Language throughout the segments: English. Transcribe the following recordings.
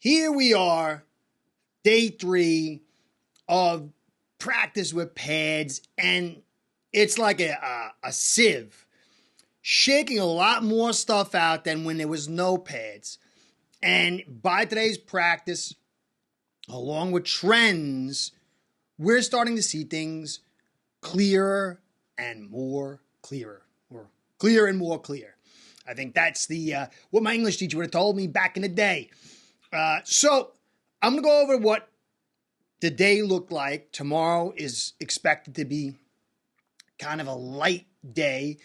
here we are, day 3 of practice with pads, and it's like a sieve, shaking a lot more stuff out than when there was no pads. And by today's practice, along with trends, we're starting to see things clearer and more clearer, or clear and more clear. I think that's what my English teacher would have told me back in the day. So I'm going to go over what the day looked like. Tomorrow is expected to be kind of a light day.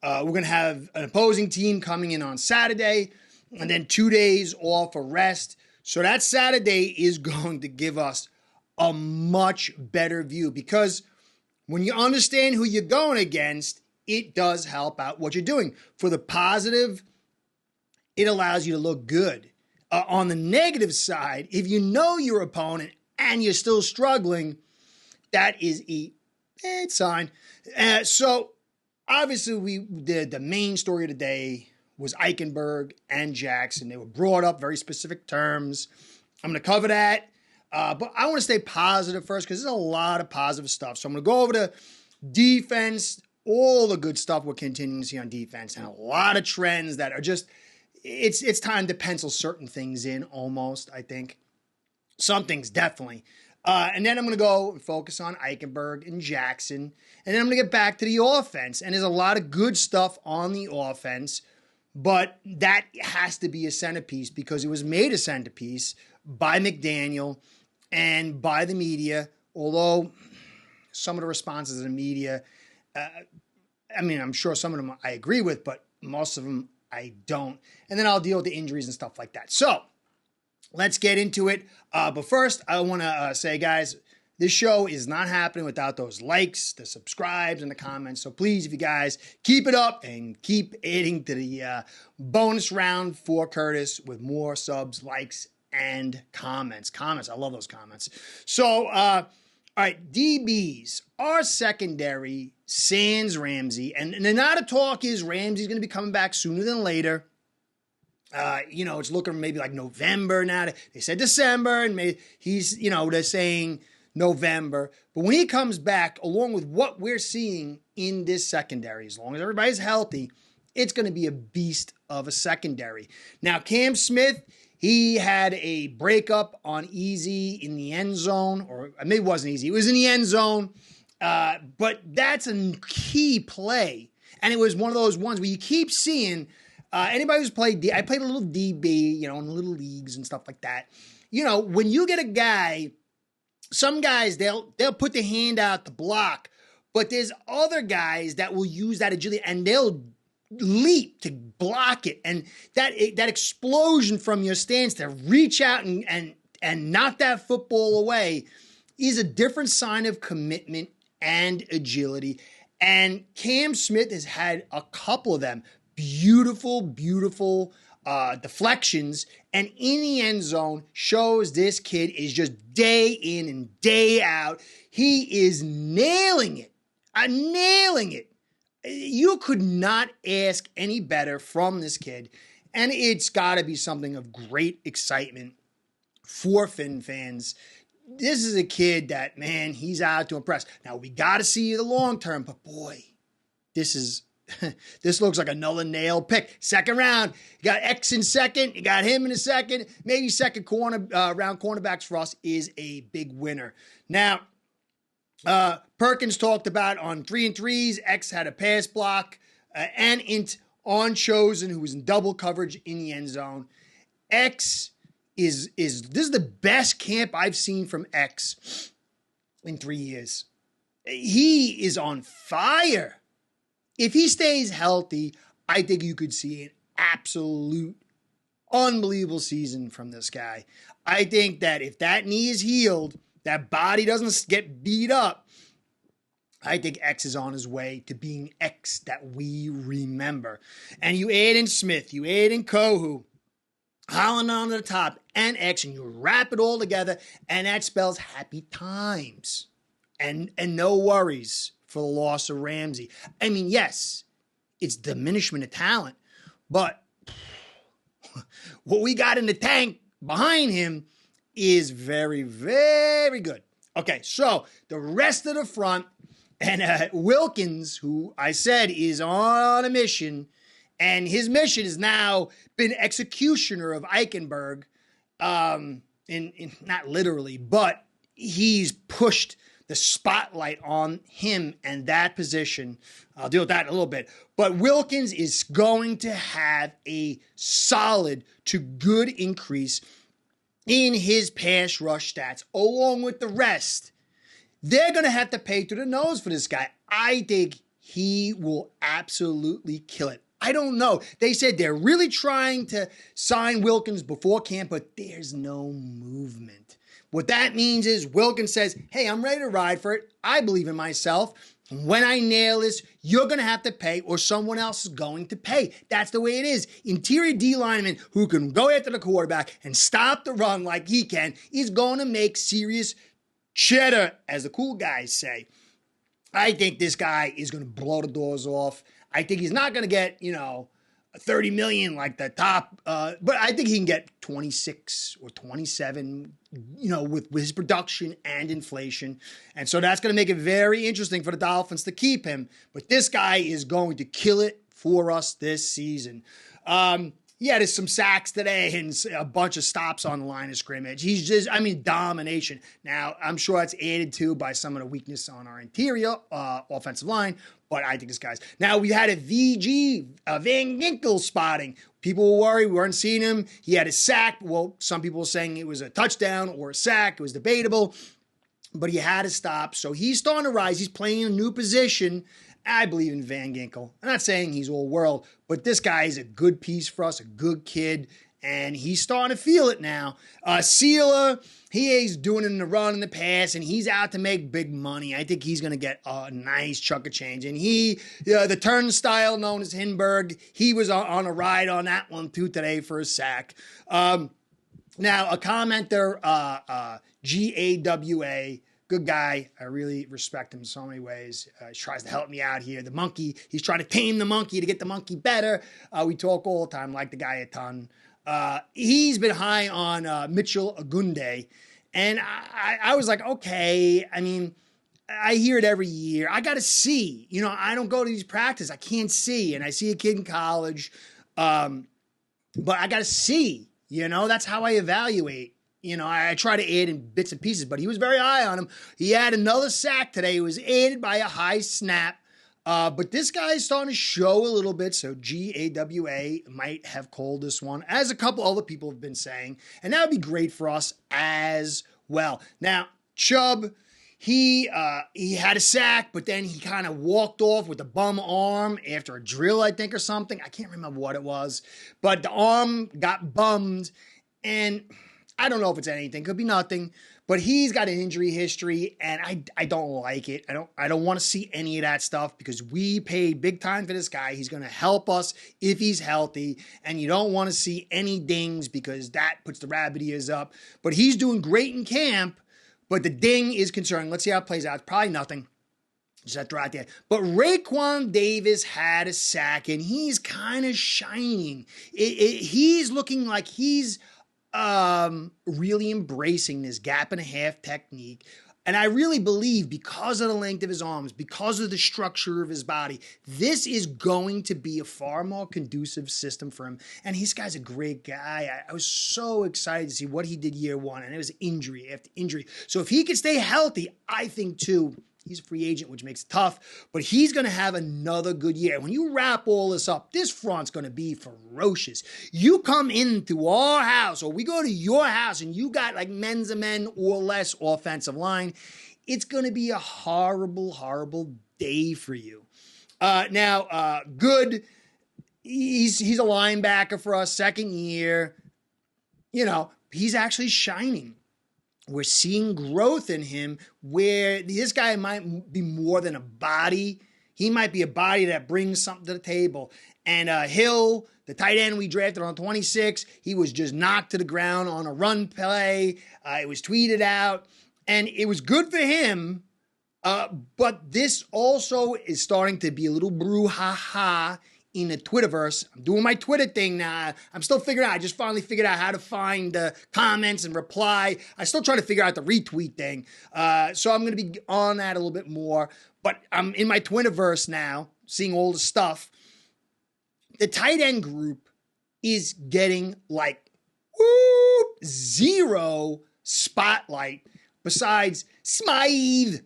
We're going to have an opposing team coming in on Saturday, and then 2 days off for rest. So that Saturday is going to give us a much better view, because when you understand who you're going against, it does help out what you're doing. For the positive, it allows you to look good. On the negative side, if you know your opponent and you're still struggling, that is a sign. So obviously, the main story of the day was Eichenberg and Jackson. They were brought up very specific terms. I'm going to cover that. But I want to stay positive first, because there's a lot of positive stuff. So I'm going to go over to defense, all the good stuff we're continuing to see on defense, and a lot of trends that are just, it's time to pencil certain things in almost, I think. Some things definitely. And then I'm going to go and focus on Eichenberg and Jackson. And then I'm going to get back to the offense. And there's a lot of good stuff on the offense, but that has to be a centerpiece, because it was made a centerpiece by McDaniel and by the media, although some of the responses of the media, I'm sure some of them I agree with, but most of them I don't. And then I'll deal with the injuries and stuff like that. So let's get into it. But first, I want to say, guys, this show is not happening without those likes, the subscribes, and the comments. So please, if you guys keep it up and keep adding to the bonus round for Curtis with more subs, likes, and comments. I love those comments. So, all right, DBs, our secondary, sans Ramsey. And now the talk is Ramsey's going to be coming back sooner than later. It's looking maybe like November now. They said December, and maybe they're saying November. But when he comes back, along with what we're seeing in this secondary, as long as everybody's healthy, it's going to be a beast of a secondary. Now, Cam Smith, he had a breakup on easy in the end zone, or maybe it wasn't easy. It was in the end zone. But that's a key play. And it was one of those ones where you keep seeing anybody who's played, I played a little DB, in the little leagues and stuff like that. When you get a guy, some guys, they'll put their hand out to block, but there's other guys that will use that agility and they'll leap to block it. And that explosion from your stance to reach out and knock that football away is a different sign of commitment and agility. And Cam Smith has had a couple of them. Beautiful deflections, and in the end zone shows this kid is just day in and day out. He is nailing it. You could not ask any better from this kid, and it's got to be something of great excitement for Fin fans. This is a kid that, man, he's out to impress. Now, we got to see the long term, but boy, this looks like another nail pick. Second round, you got X in second, you got him in a second. Maybe second round cornerbacks for us is a big winner. Now, Perkins talked about on 3-3s, X had a pass block, and int on Chosen, who was in double coverage in the end zone. X this is the best camp I've seen from X in 3 years. He is on fire. If he stays healthy, I think you could see an absolute unbelievable season from this guy. I think that if that knee is healed, that body doesn't get beat up, I think X is on his way to being X that we remember. And you add in Smith, you add in Kohu, Holland on the top, and X, and you wrap it all together, and that spells happy times and no worries for the loss of Ramsey. I mean, yes, it's diminishment of talent, but what we got in the tank behind him is very, very good. Okay, so the rest of the front, and Wilkins, who I said is on a mission, and his mission has now been executioner of Eichenberg, in not literally, but he's pushed the spotlight on him and that position. I'll deal with that in a little bit. But Wilkins is going to have a solid to good increase in his pass rush stats, along with the rest. They're going to have to pay through the nose for this guy. I think he will absolutely kill it. I don't know. They said they're really trying to sign Wilkins before camp, but there's no movement. What that means is Wilkins says, hey, I'm ready to ride for it. I believe in myself. When I nail this, you're going to have to pay or someone else is going to pay. That's the way it is. Interior D lineman who can go after the quarterback and stop the run like he can is going to make serious cheddar, as the cool guys say. I think this guy is going to blow the doors off. I think he's not going to get, $30 million like the top, but I think he can get 26 or 27, with his production and inflation. And so that's going to make it very interesting for the Dolphins to keep him. But this guy is going to kill it for us this season. There's some sacks today and a bunch of stops on the line of scrimmage. He's just, domination. Now, I'm sure that's added to by some of the weakness on our interior offensive line, but I think this guy's. Now, we had a Van Ginkel spotting. People were worried. We weren't seeing him. He had a sack. Well, some people were saying it was a touchdown or a sack. It was debatable, but he had a stop. So he's starting to rise. He's playing a new position. I believe in Van Ginkel. I'm not saying he's all world, but this guy is a good piece for us, a good kid, and he's starting to feel it now. Sealer, he's doing it in the run and the pass, and he's out to make big money. I think he's going to get a nice chunk of change. And the turnstile known as Hinberg, he was on a ride on that one too today for a sack. Now, a commenter, GAWA, good guy. I really respect him in so many ways. He tries to help me out here. The monkey, he's trying to tame the monkey to get the monkey better. We talk all the time, like the guy a ton. He's been high on Mitchell Agunde. And I was like, okay. I hear it every year. I got to see. I don't go to these practices. I can't see. And I see a kid in college. But I got to see. That's how I evaluate. I try to add in bits and pieces, but he was very high on him. He had another sack today. It was aided by a high snap. But this guy is starting to show a little bit, so GAWA might have called this one, as a couple other people have been saying, and that would be great for us as well. Now, Chubb, he had a sack, but then he kind of walked off with a bum arm after a drill, I think, or something. I can't remember what it was, but the arm got bummed, and I don't know if it's anything. Could be nothing. But he's got an injury history, and I don't like it. I don't want to see any of that stuff because we paid big time for this guy. He's going to help us if he's healthy, and you don't want to see any dings because that puts the rabbit ears up. But he's doing great in camp, but the ding is concerning. Let's see how it plays out. It's probably nothing. Just have to throw it out there. But Raekwon Davis had a sack, and he's kind of shining. He's looking like he's really embracing this gap and a half technique. And I really believe because of the length of his arms, because of the structure of his body, this is going to be a far more conducive system for him. And this guy's a great guy. I was so excited to see what he did year one, and it was injury after injury. So if he can stay healthy, I think too, he's a free agent, which makes it tough, but he's going to have another good year. When you wrap all this up, this front's going to be ferocious. You come into our house, or we go to your house, and you got like men's and men or less offensive line, it's going to be a horrible, horrible day for you. Good. He's a linebacker for us, second year. He's actually shining. We're seeing growth in him where this guy might be more than a body. He might be a body that brings something to the table. And Hill, the tight end we drafted on 26, he was just knocked to the ground on a run play. It was tweeted out. And it was good for him. But this also is starting to be a little brouhaha in the Twitterverse. I'm doing my Twitter thing now. I'm still figuring out. I just finally figured out how to find the comments and reply. I still try to figure out the retweet thing. So I'm going to be on that a little bit more. But I'm in my Twitterverse now, seeing all the stuff. The tight end group is getting like zero spotlight besides Smythe,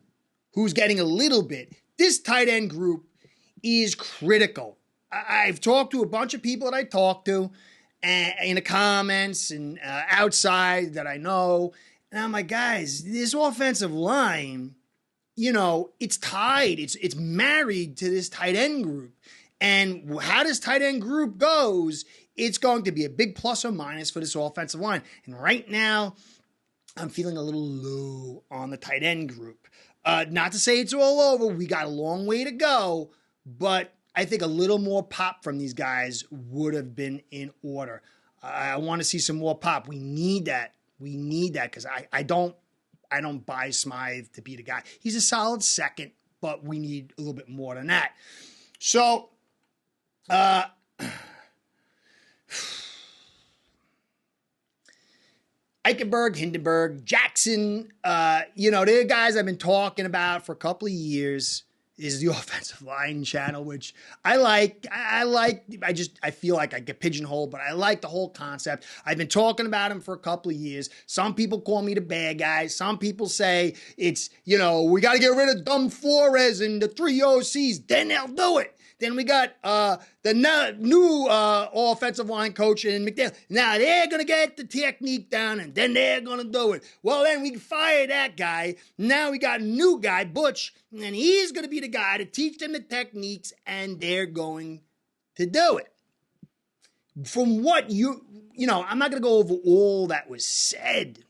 who's getting a little bit. This tight end group is critical. I've talked to a bunch of people that I talk to in the comments and outside that I know. And I'm like, guys, this offensive line, it's tied. It's married to this tight end group. And how this tight end group goes, it's going to be a big plus or minus for this offensive line. And right now, I'm feeling a little low on the tight end group. Not to say it's all over. We got a long way to go, but I think a little more pop from these guys would have been in order. I want to see some more pop. We need that. We need that because I don't buy Smythe to be the guy. He's a solid second, but we need a little bit more than that. So, Eichenberg, Hindenburg, Jackson, they're guys I've been talking about for a couple of years. Is the offensive line channel, which I like. I feel like I get pigeonholed, but I like the whole concept. I've been talking about him for a couple of years. Some people call me the bad guy. Some people say it's, we got to get rid of Dumb Flores and the 3 OCs. Then they'll do it. Then we got the new offensive line coach in McDaniel. Now they're going to get the technique down, and then they're going to do it. Well, then we fire that guy. Now we got a new guy, Butch, and he's going to be the guy to teach them the techniques, and they're going to do it. From what I'm not going to go over all that was said.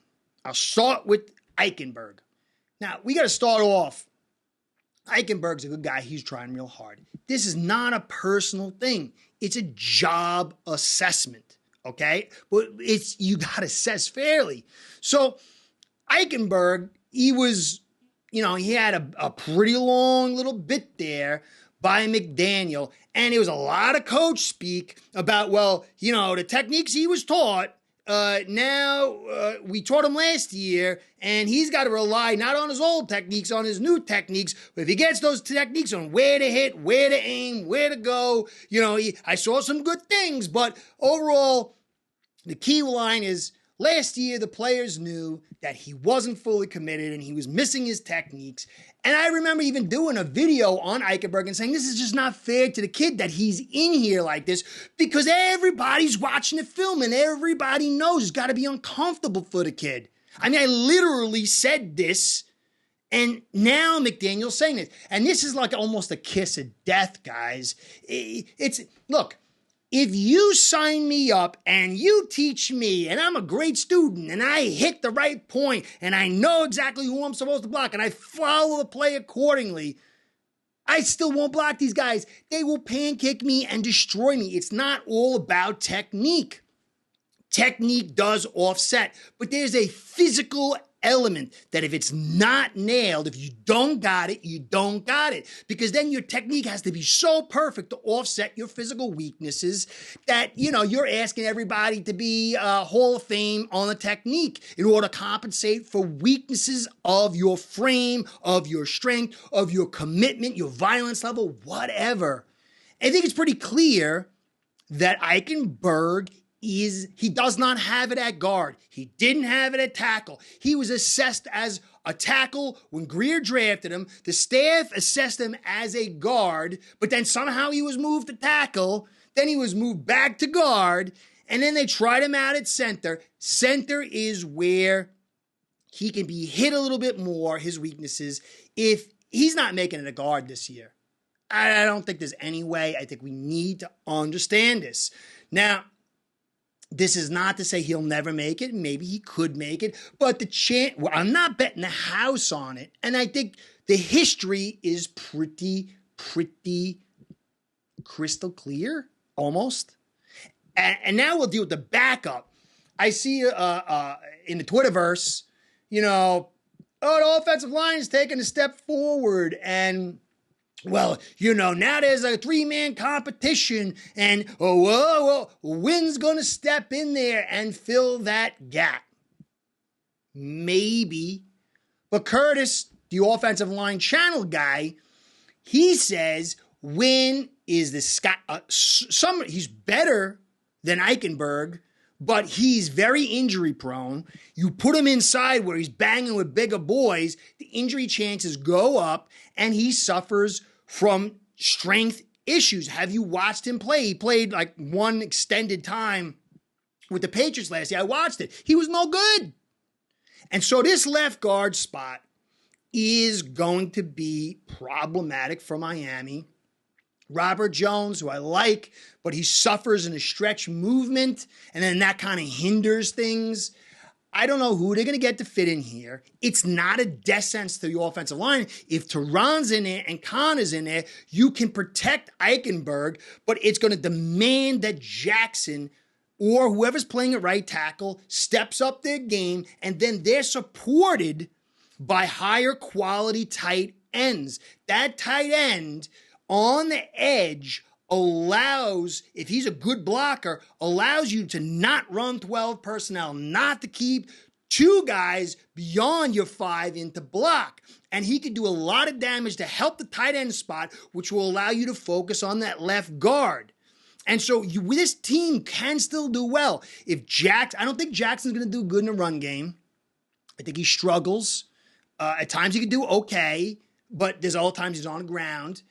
I'll start with Eichenberg. Now, we got to start off. Eichenberg's a good guy. He's trying real hard. This is not a personal thing. It's a job assessment, okay? But you got to assess fairly. So Eichenberg, he was, he had a pretty long little bit there by McDaniel, and there was a lot of coach speak about, the techniques he was taught. We taught him last year, and he's got to rely not on his old techniques, on his new techniques. But if he gets those techniques on where to hit, where to aim, where to go, I saw some good things. But overall, the key line is last year, the players knew that he wasn't fully committed and he was missing his techniques. And I remember even doing a video on Eichenberg and saying, this is just not fair to the kid that he's in here like this because everybody's watching the film and everybody knows it's got to be uncomfortable for the kid. I mean, I literally said this, and now McDaniel's saying this. And this is like almost a kiss of death, guys. Look, if you sign me up and you teach me and I'm a great student and I hit the right point and I know exactly who I'm supposed to block and I follow the play accordingly, I still won't block these guys. They will pancake me and destroy me. It's not all about technique. Technique does offset, but there's a physical element that if it's not nailed, if you don't got it, you don't got it. Because then your technique has to be so perfect to offset your physical weaknesses that, you're asking everybody to be Hall of Fame on the technique in order to compensate for weaknesses of your frame, of your strength, of your commitment, your violence level, whatever. I think it's pretty clear that Eichenberg he does not have it at guard. He didn't have it at tackle. He was assessed as a tackle when Greer drafted him. The staff assessed him as a guard, but then somehow he was moved to tackle. Then he was moved back to guard, and then they tried him out at center. Center is where he can be hit a little bit more, his weaknesses, if he's not making it a guard this year. I don't think there's any way. I think we need to understand this. Now, this is not to say he'll never make it. Maybe he could make it. But I'm not betting the house on it. And I think the history is pretty crystal clear, almost. And now we'll deal with the backup. I see in the Twitterverse, the offensive line is taking a step forward. And well, now there's a 3-man competition and Wynn's going to step in there and fill that gap. Maybe. But Curtis, the offensive line channel guy, he says Wynn is the he's better than Eichenberg, but he's very injury prone. You put him inside where he's banging with bigger boys, the injury chances go up, and he suffers from strength issues. Have you watched him play? He played like one extended time with the Patriots last year. I watched it. He was no good. And so this left guard spot is going to be problematic for Miami. Robert Jones, who I like, but he suffers in a stretch movement, and then that kind of hinders things. I don't know who they're going to get to fit in here. It's not a death sentence to the offensive line. If Tehran's in there and Khan is in there, you can protect Eichenberg, but it's going to demand that Jackson or whoever's playing at right tackle steps up their game, and then they're supported by higher quality tight ends. That tight end on the edge allows, if he's a good blocker, allows you to not run 12 personnel, not to keep 2 guys beyond your 5 into block. And he could do a lot of damage to help the tight end spot, which will allow you to focus on that left guard. And so this team can still do well. I don't think Jackson's going to do good in a run game. I think he struggles. At times he can do okay, but there's all times he's on the ground.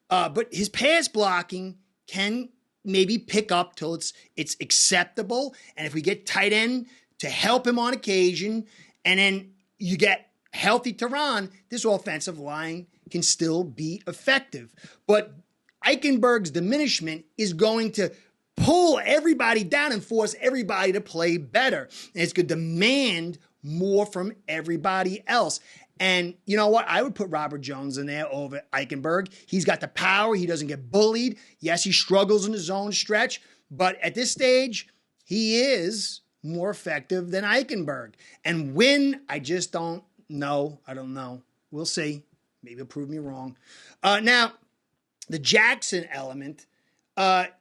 But his pass blocking can maybe pick up till it's acceptable. And if we get tight end to help him on occasion, and then you get healthy Tehran, this offensive line can still be effective. But Eichenberg's diminishment is going to pull everybody down and force everybody to play better. And it's going to demand more from everybody else. And you know what? I would put Robert Jones in there over Eichenberg. He's got the power. He doesn't get bullied. Yes, he struggles in his zone stretch. But at this stage, he is more effective than Eichenberg. And when, I just don't know. I don't know. We'll see. Maybe he'll prove me wrong. Now, the Jackson element, again,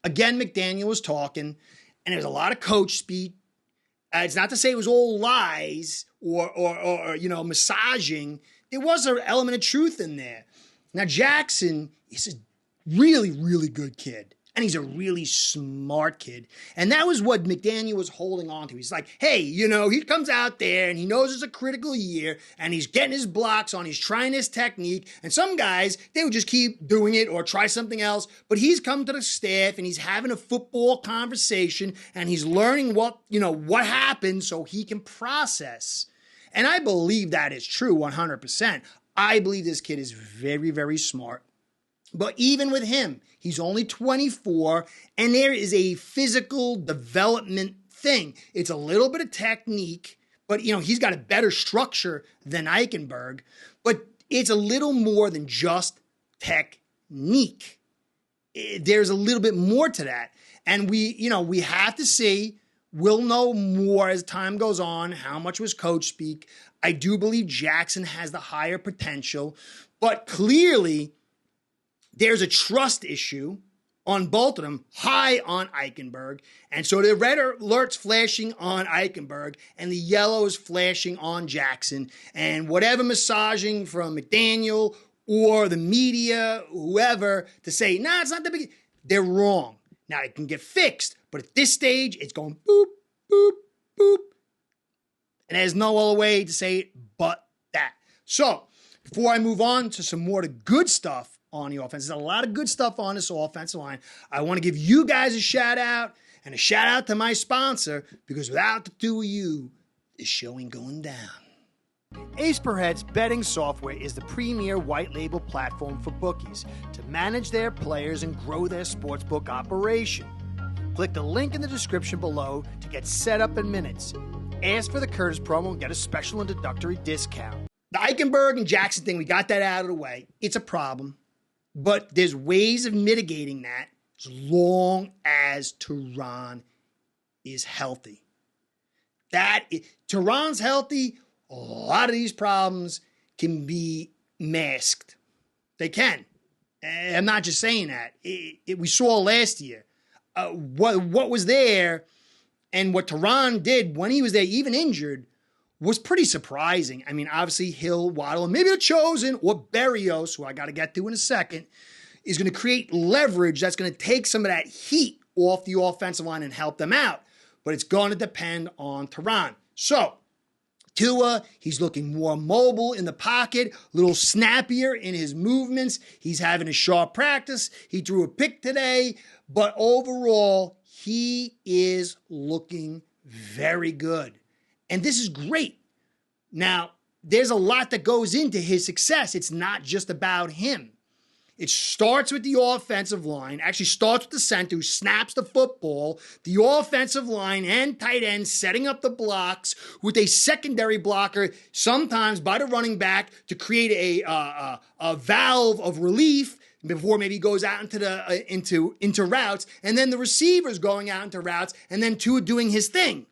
McDaniel was talking, and there was a lot of coach speak. It's not to say it was all lies or massaging. There was an element of truth in there. Now, Jackson is a really, really good kid. And he's a really smart kid. And that was what McDaniel was holding on to. He's like, hey, he comes out there and he knows it's a critical year and he's getting his blocks on. He's trying his technique. And some guys, they would just keep doing it or try something else. But he's come to the staff and he's having a football conversation and he's learning what happened so he can process. And I believe that is true 100%. I believe this kid is very, very smart. But even with him, he's only 24, and there is a physical development thing. It's a little bit of technique, but, he's got a better structure than Eichenberg. But it's a little more than just technique. There's a little bit more to that. And we have to see. We'll know more as time goes on. How much was coach speak? I do believe Jackson has the higher potential, but clearly there's a trust issue on both of them, high on Eichenberg. And so the red alert's flashing on Eichenberg and the yellow is flashing on Jackson. And whatever massaging from McDaniel or the media, whoever, to say, nah, it's not the big, they're wrong. Now, it can get fixed, but at this stage, it's going boop, boop, boop. And there's no other way to say it but that. So, before I move on to some more of the good stuff on the offense, there's a lot of good stuff on this offensive line. I want to give you guys a shout out and a shout out to my sponsor, because without the two of you, this show ain't going down. Ace Per Head's betting software is the premier white label platform for bookies to manage their players and grow their sportsbook operation. Click the link in the description below to get set up in minutes. Ask for the Curtis promo and get a special introductory discount. The Eichenberg and Jackson thing, we got that out of the way. It's a problem, but there's ways of mitigating that as long as Tehran is healthy. Tehran's healthy, a lot of these problems can be masked. They can. I'm not just saying that. We saw last year. What was there and what Tehran did when he was there, even injured, was pretty surprising. I mean, obviously Hill, Waddle, and maybe the Chosen or Berrios, who I got to get to in a second, is going to create leverage that's going to take some of that heat off the offensive line and help them out. But it's going to depend on Tehran. So, Tua, he's looking more mobile in the pocket, a little snappier in his movements. He's having a sharp practice. He threw a pick today. But overall, he is looking very good. And this is great. Now, there's a lot that goes into his success. It's not just about him. It starts with the offensive line, actually starts with the center who snaps the football, the offensive line and tight end setting up the blocks with a secondary blocker, sometimes by the running back to create a valve of relief before maybe he goes out into routes, and then the receivers going out into routes, and then Tua doing his thing.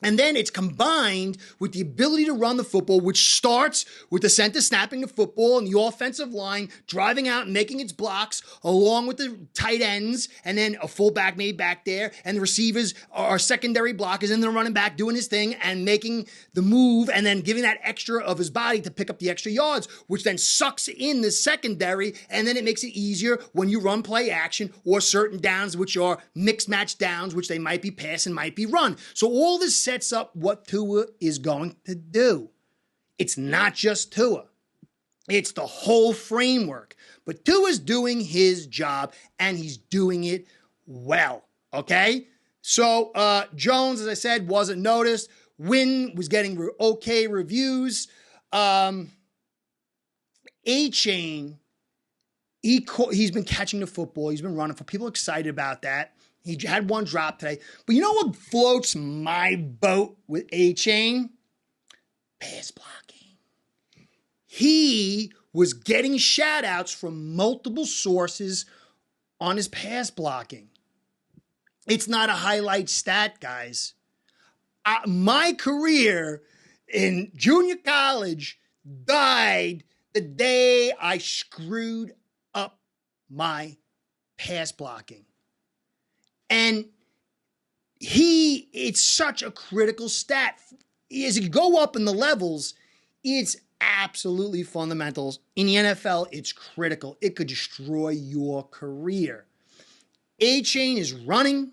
And then it's combined with the ability to run the football, which starts with the center snapping the football and the offensive line driving out and making its blocks along with the tight ends and then a fullback maybe back there and the receivers are secondary blockers and the running back doing his thing and making the move and then giving that extra of his body to pick up the extra yards, which then sucks in the secondary and then it makes it easier when you run play action or certain downs which are mixed match downs, which they might be pass and might be run. So all this sets up what Tua is going to do. It's not just Tua. It's the whole framework. But Tua's doing his job, and he's doing it well, okay? So Jones, as I said, wasn't noticed. Wynn was getting okay reviews. A-Chain, he's been catching the football. He's been running for people excited about that. He had one drop today. But you know what floats my boat with A-Chain? Pass blocking. He was getting shout-outs from multiple sources on his pass blocking. It's not a highlight stat, guys. My career in junior college died the day I screwed up my pass blocking. And it's such a critical stat. As you go up in the levels, it's absolutely fundamental. In the NFL, it's critical. It could destroy your career. A-Chain is running.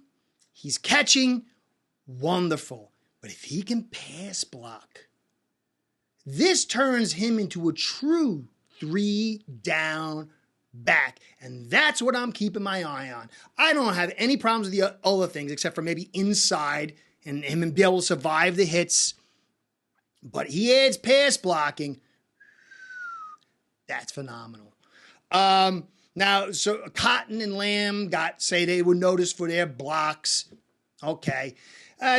He's catching. Wonderful. But if he can pass block, this turns him into a true 3-down back. And that's what I'm keeping my eye on. I don't have any problems with the other things except for maybe inside and him and be able to survive the hits. But he adds pass blocking. That's phenomenal. Now, so Cotton and Lamb say they were noticed for their blocks. Okay.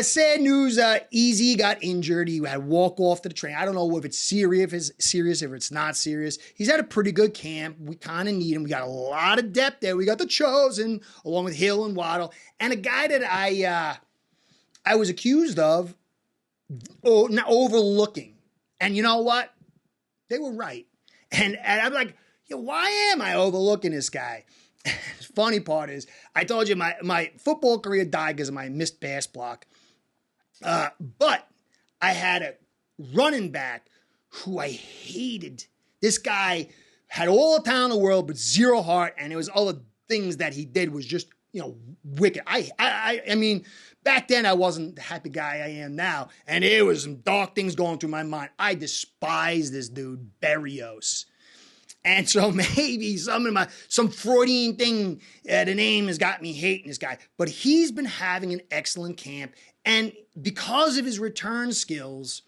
Sad news, Easy got injured. He had walk off to the train. I don't know if it's serious, if it's not serious. He's had a pretty good camp. We kind of need him. We got a lot of depth there. We got the Chosen, along with Hill and Waddle, and a guy that I was accused of overlooking. And you know what? They were right. And I'm like, why am I overlooking this guy? Funny part is, I told you my football career died because of my missed pass block. But I had a running back who I hated. This guy had all the talent in the world, but zero heart, and it was all the things that he did was just, wicked. I mean, back then I wasn't the happy guy I am now, and there was some dark things going through my mind. I despise this dude, Berrios. And so maybe some Freudian thing, the name has got me hating this guy. But he's been having an excellent camp. And because of his return skills,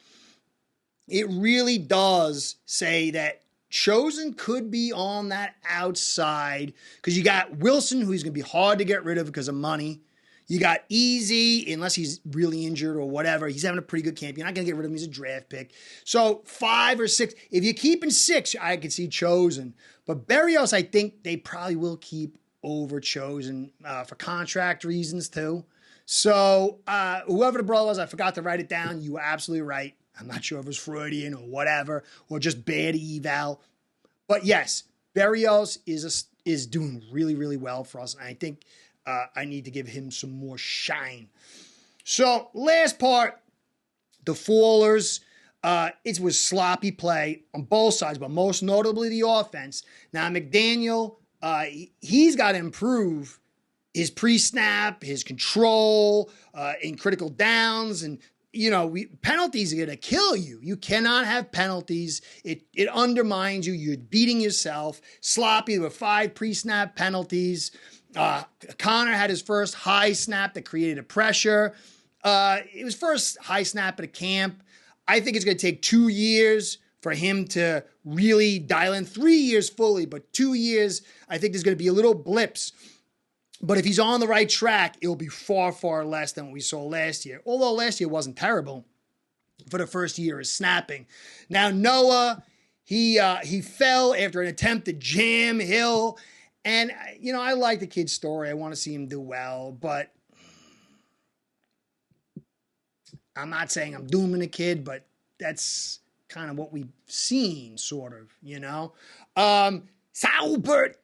it really does say that Chosen could be on that outside. Because you got Wilson, who he's going to be hard to get rid of because of money. You got Easy, unless he's really injured or whatever. He's having a pretty good camp. You're not going to get rid of him. He's a draft pick. So 5 or 6. If you're keeping 6, I could see Chosen. But Berrios, I think they probably will keep over Chosen for contract reasons too. So whoever the brother was, I forgot to write it down. You were absolutely right. I'm not sure if it was Freudian or whatever, or just bad eval. But yes, Berrios is doing really, really well for us. And I think I need to give him some more shine. So last part, the fallers. It was sloppy play on both sides, but most notably the offense. Now, McDaniel, he's got to improve his pre-snap, his control in critical downs. And, penalties are going to kill you. You cannot have penalties. It undermines you. You're beating yourself. Sloppy with 5 pre-snap penalties. Connor had his first high snap that created a pressure. It was first high snap at a camp. I think it's going to take 2 years for him to really dial in. 3 years fully, but 2 years, I think there's going to be a little blips. But if he's on the right track, it'll be far, far less than what we saw last year. Although last year wasn't terrible for the first year of snapping. Now, Noah, he fell after an attempt to jam Hill. And, I like the kid's story. I want to see him do well, but I'm not saying I'm dooming the kid, but that's kind of what we've seen, sort of, Saubert,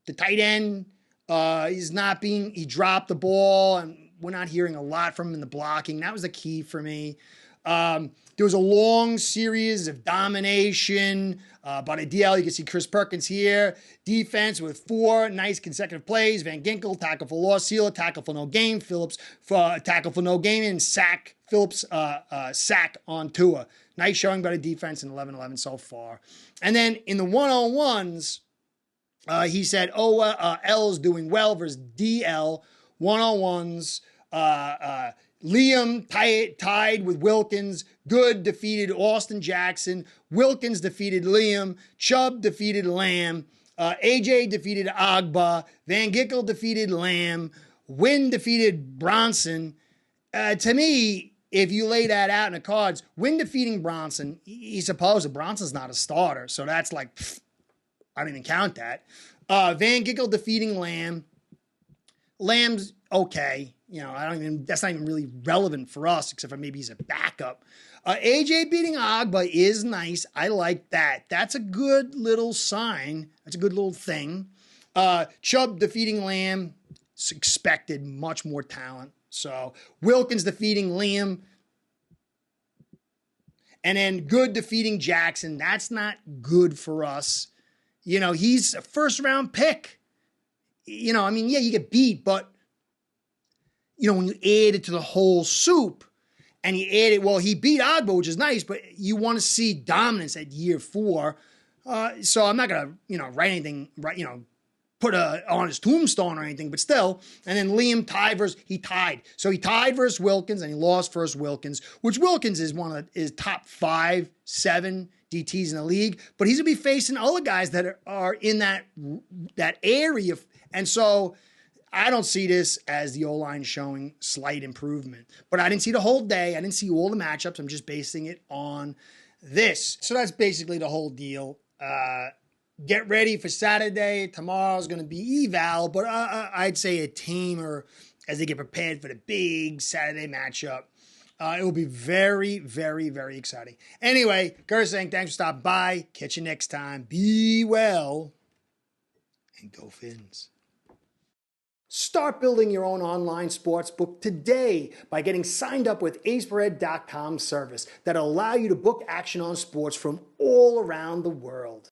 the tight end, he dropped the ball, and we're not hearing a lot from him in the blocking. That was the key for me. There was a long series of domination by the DL. You can see Chris Perkins here. Defense with 4 nice consecutive plays. Van Ginkel, tackle for loss. Sealer, tackle for no gain. Phillips, tackle for no gain. And sack. Phillips, sack on Tua. Nice showing by the defense in 11-11 so far. And then in the one-on-ones, he said, L's doing well versus DL. One-on-ones, Liam tied with Wilkins. Good defeated Austin Jackson. Wilkins defeated Liam. Chubb defeated Lamb. AJ defeated Agba. Van Ginkel defeated Lamb. Wynn defeated Bronson. To me, if you lay that out in the cards, Wynn defeating Bronson, he's supposed to. Bronson's not a starter, so that's like, I don't even count that. Van Ginkel defeating Lamb. Lamb's okay. That's not even really relevant for us, except for maybe he's a backup. AJ beating Agba is nice. I like that. That's a good little sign. That's a good little thing. Chubb defeating Lamb, expected much more talent. So Wilkins defeating Liam. And then Good defeating Jackson. That's not good for us. He's a first round pick. You get beat, but when you add it to the whole soup and you add it, he beat Agba, which is nice, but you want to see dominance at year 4. So I'm not going to, write anything, put on his tombstone or anything, but still. And then Liam he tied. So he tied versus Wilkins and he lost versus Wilkins, which Wilkins is one of his top 5, 7 DTs in the league, but he's going to be facing other guys that are in that area. And so I don't see this as the O-line showing slight improvement, but I didn't see the whole day. I didn't see all the matchups. I'm just basing it on this. So that's basically the whole deal. Get ready for Saturday. Tomorrow's going to be eval, but I'd say a tamer as they get prepared for the big Saturday matchup. It will be very, very, very exciting. Anyway, Curtis saying thanks for stopping by. Catch you next time. Be well and go Fins. Start building your own online sportsbook today by getting signed up with aceperhead.com service that'll allow you to book action on sports from all around the world.